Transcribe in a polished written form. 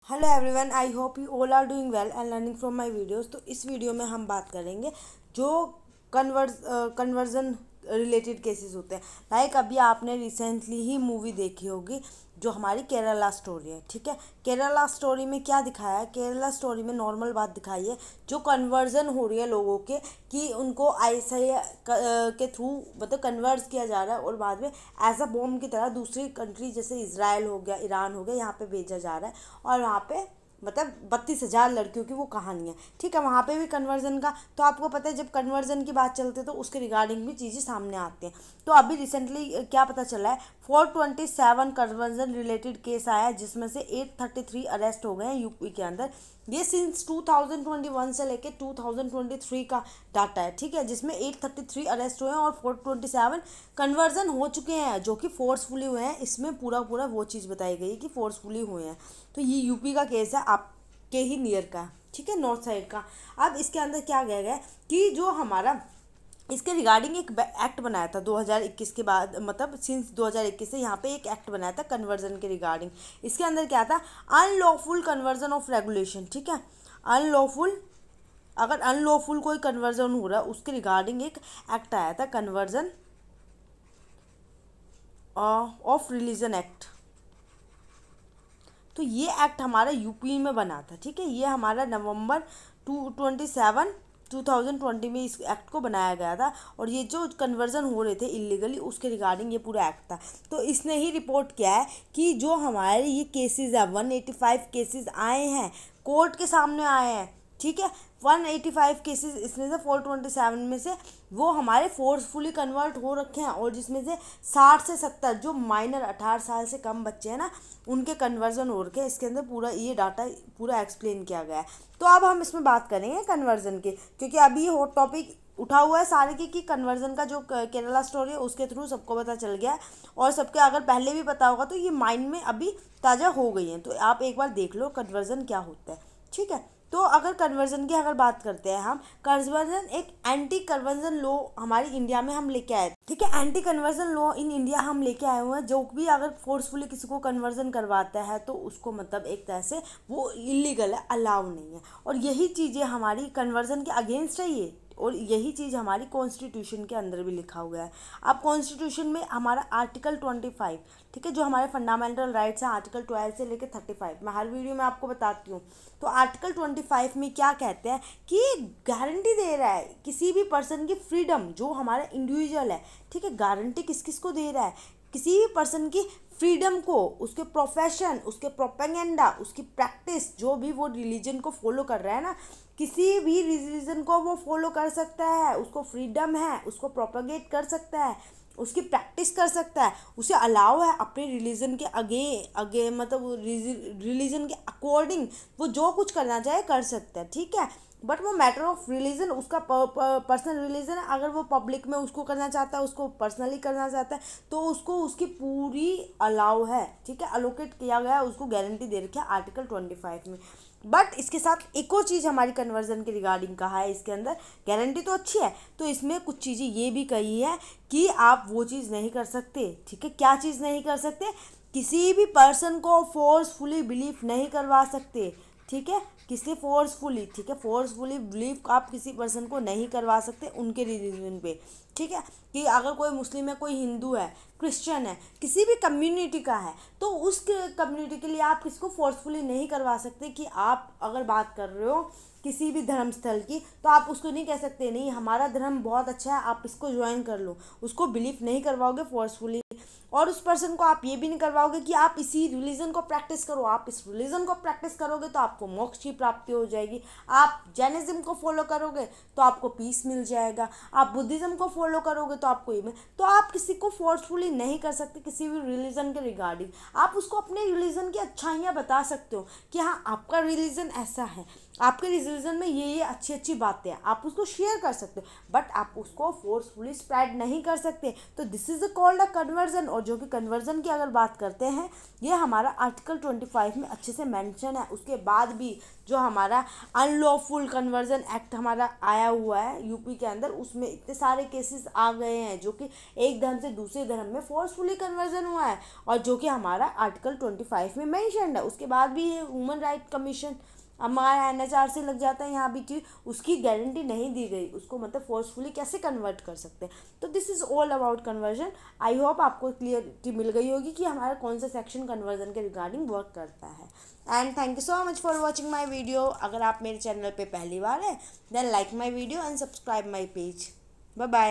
Hello everyone, I hope you all are doing well and learning from my videos. तो इस video में हम बात करेंगे जो कन्वर्जन रिलेटेड केसेस होते हैं। लाइक अभी आपने रिसेंटली ही मूवी देखी होगी जो हमारी केरला स्टोरी है। ठीक है, केरला स्टोरी में क्या दिखाया है? केरला स्टोरी में नॉर्मल बात दिखाई है जो कन्वर्जन हो रही है लोगों के, कि उनको ISI के थ्रू मतलब कन्वर्स किया जा रहा है और बाद में एज अ बॉम्ब की तरह दूसरी कंट्री जैसे इसराइल हो गया, ईरान हो गया, यहाँ पे भेजा जा रहा है। और वहाँ पे मतलब 32,000 लड़कियों की वो कहानी है। ठीक है, वहाँ पे भी कन्वर्जन का, तो आपको पता है जब कन्वर्जन की बात चलती है तो उसके रिगार्डिंग भी चीज़ें सामने आती हैं। तो अभी रिसेंटली क्या पता चला है, 427 कन्वर्जन रिलेटेड केस आया है जिसमें से 833 अरेस्ट हो गए हैं यूपी के अंदर। ये सिंस 2021 से लेके 2023 का डाटा है। ठीक है, जिसमें 833 अरेस्ट हुए हैं और 427 कन्वर्जन हो चुके हैं जो कि फोर्सफुली हुए हैं। इसमें पूरा पूरा वो चीज़ बताई गई है कि फोर्सफुली हुए हैं। तो ये यूपी का केस है, आपके ही नियर का। ठीक है, नॉर्थ साइड का। अब इसके अंदर क्या गया गया कि जो हमारा इसके रिगार्डिंग एक एक्ट बनाया था 2021 के बाद, मतलब सिंस 2021 से यहाँ पे एक एक्ट बनाया था कन्वर्जन के रिगार्डिंग। इसके अंदर क्या था? Unlawful conversion of regulation. ठीक है, अनलॉफुल, अगर अनलॉफुल कोई कन्वर्जन हो रहा है उसके रिगार्डिंग एक एक्ट आया था, कन्वर्जन ऑफ रिलीजन एक्ट। तो ये एक्ट हमारा यूपी में बना था। ठीक है, ये हमारा नवंबर 2020 में इस एक्ट को बनाया गया था। और ये जो कन्वर्जन हो रहे थे इलीगली उसके रिगार्डिंग ये पूरा एक्ट था। तो इसने ही रिपोर्ट किया है कि जो हमारे ये केसेस है 185 केसेस आए हैं, कोर्ट के सामने आए हैं। ठीक है, 185 केसेस, इसमें से 427 में से वो हमारे फोर्सफुली कन्वर्ट हो रखे हैं। और जिसमें से 60 से 70 जो माइनर 18 साल से कम बच्चे हैं ना, उनके कन्वर्जन हो रखे हैं। इसके अंदर पूरा ये डाटा पूरा एक्सप्लेन किया गया है। तो अब हम इसमें बात करेंगे कन्वर्जन के, क्योंकि अभी ये हॉट टॉपिक उठा हुआ है सारे की कि कन्वर्जन का जो केरला स्टोरी है उसके थ्रू सबको पता चल गया है। और सबके अगर पहले भी पता होगा तो ये माइंड में अभी ताज़ा हो गई है। तो आप एक बार देख लो कन्वर्जन क्या होता है। ठीक है, तो अगर कन्वर्जन की अगर बात करते हैं हम, कन्वर्जन एक एंटी कन्वर्जन लॉ हमारी इंडिया में हम लेके आए। ठीक है, anti conversion law in India हम लेके आए हुए हैं। जो भी अगर फोर्सफुली किसी को कन्वर्जन करवाता है तो उसको मतलब एक तरह से वो इलीगल है, अलाउ नहीं है। और यही चीज़ें हमारी कन्वर्जन के अगेंस्ट है ये, और यही चीज़ हमारी कॉन्स्टिट्यूशन के अंदर भी लिखा हुआ है। अब कॉन्स्टिट्यूशन में हमारा आर्टिकल 25, ठीक है, जो हमारे फंडामेंटल राइट्स हैं, आर्टिकल 12 से लेकर 35, मैं हर वीडियो में आपको बताती हूँ। तो आर्टिकल 25 में क्या कहते हैं कि गारंटी दे रहा है किसी भी पर्सन की फ्रीडम, जो हमारा इंडिविजुअल है। ठीक है, गारंटी किस किस को दे रहा है? किसी भी पर्सन की फ्रीडम को, उसके प्रोफेशन, उसके प्रोपेगेंडा, उसकी प्रैक्टिस, जो भी वो रिलीजन को फॉलो कर रहा है ना, किसी भी रिलीजन को वो फॉलो कर सकता है, उसको फ्रीडम है, उसको प्रोपेगेट कर सकता है, उसकी प्रैक्टिस कर सकता है, उसे अलाउ है अपने रिलीजन के आगे मतलब रिलीजन के अकॉर्डिंग वो जो कुछ करना चाहे कर सकता है। ठीक है, बट वो मैटर ऑफ रिलीजन उसका पर्सनल रिलीजन है। अगर वो पब्लिक में उसको करना चाहता है, उसको पर्सनली करना चाहता है, तो उसको उसकी पूरी अलाउ है। ठीक है, अलोकेट किया गया है, उसको गारंटी दे रखी है आर्टिकल 25 में। बट इसके साथ एक और चीज़ हमारी कन्वर्जन के रिगार्डिंग कहा है इसके अंदर, गारंटी तो अच्छी है, तो इसमें कुछ चीज़ें ये भी कही है कि आप वो चीज़ नहीं कर सकते। ठीक है, क्या चीज़ नहीं कर सकते? किसी भी पर्सन को फोर्सफुली बिलीव नहीं करवा सकते। ठीक है, किसी फोर्सफुली, ठीक है, फोर्सफुली बिलीव आप किसी पर्सन को नहीं करवा सकते उनके रिलीजन पे। ठीक है, कि अगर कोई मुस्लिम है, कोई हिंदू है, क्रिश्चियन है, किसी भी कम्युनिटी का है, तो उस कम्युनिटी के लिए आप किसी को फोर्सफुली नहीं करवा सकते। कि आप अगर बात कर रहे हो किसी भी धर्म स्थल की, तो आप उसको नहीं कह सकते नहीं हमारा धर्म बहुत अच्छा है, आप इसको ज्वाइन कर लो। उसको बिलीव नहीं करवाओगे फोर्सफुली। और उस पर्सन को आप ये भी नहीं करवाओगे कि आप इसी रिलीजन को प्रैक्टिस करो। आप इस रिलीजन को प्रैक्टिस करोगे तो आपको मोक्ष की प्राप्ति हो जाएगी। आप जैनिज्म को फॉलो करोगे तो आपको पीस मिल जाएगा। आप बुद्धिज्म को फॉलो करोगे तो आपको ये, तो आप किसी को फोर्सफुली नहीं कर सकते किसी भी रिलीजन के रिगार्डिंग। आप उसको अपने रिलीजन की अच्छाइयाँ बता सकते हो कि हाँ आपका रिलीजन ऐसा है, आपके रिलीजन में ये अच्छी अच्छी बातें हैं, आप उसको शेयर कर सकते हो, बट आप उसको फोर्सफुली स्प्रेड नहीं कर सकते। तो this is called a conversion और जो कि कन्वर्जन की अगर बात करते हैं, ये हमारा आर्टिकल 25 में अच्छे से मेंशन है। उसके बाद भी जो हमारा अनलॉफुल कन्वर्जन एक्ट हमारा आया हुआ है यूपी के अंदर, उसमें इतने सारे केसेस आ गए हैं जो कि एक धर्म से दूसरे धर्म में फोर्सफुली कन्वर्जन हुआ है, और जो कि हमारा आर्टिकल 25 में मेंशन है। उसके बाद भी ये ह्यूमन राइट कमीशन हमारा NHRC लग जाता है यहाँ भी कि उसकी गारंटी नहीं दी गई, उसको मतलब फोर्सफुली कैसे कन्वर्ट कर सकते हैं। तो this is all about conversion. I hope आपको क्लियरिटी मिल गई होगी कि हमारा कौन सा सेक्शन कन्वर्जन के रिगार्डिंग वर्क करता है। And thank you so much for watching my video. अगर आप मेरे चैनल पे पहली बार हैं then like my video and subscribe my page. Bye bye.